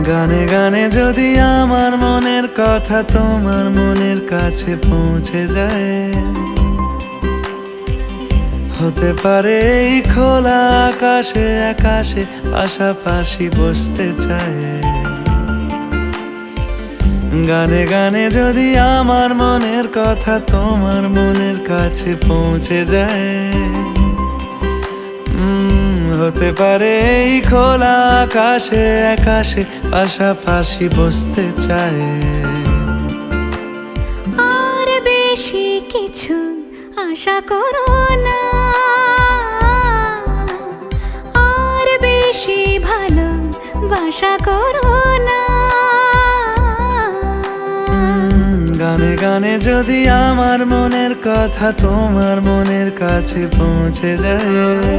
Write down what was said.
গানে গানে যদি আমার মনের কথা তোমার মনের কাছে পৌঁছে যায়, হতে পারে এই খোলা আকাশে আকাশে পাশাপাশি বসতে চায়। গানে গানে যদি আমার মনের কথা তোমার মনের কাছে পৌঁছে যায়, হতে পারে এই খোলা আকাশে আকাশে পাশাপাশি বসতে চায়। আর বেশি কিছু আশা করো না, আর বেশি ভালোবাসা করো না। গানে গানে যদি আমার মনের কথা তোমার মনের কাছে পৌঁছে যায়,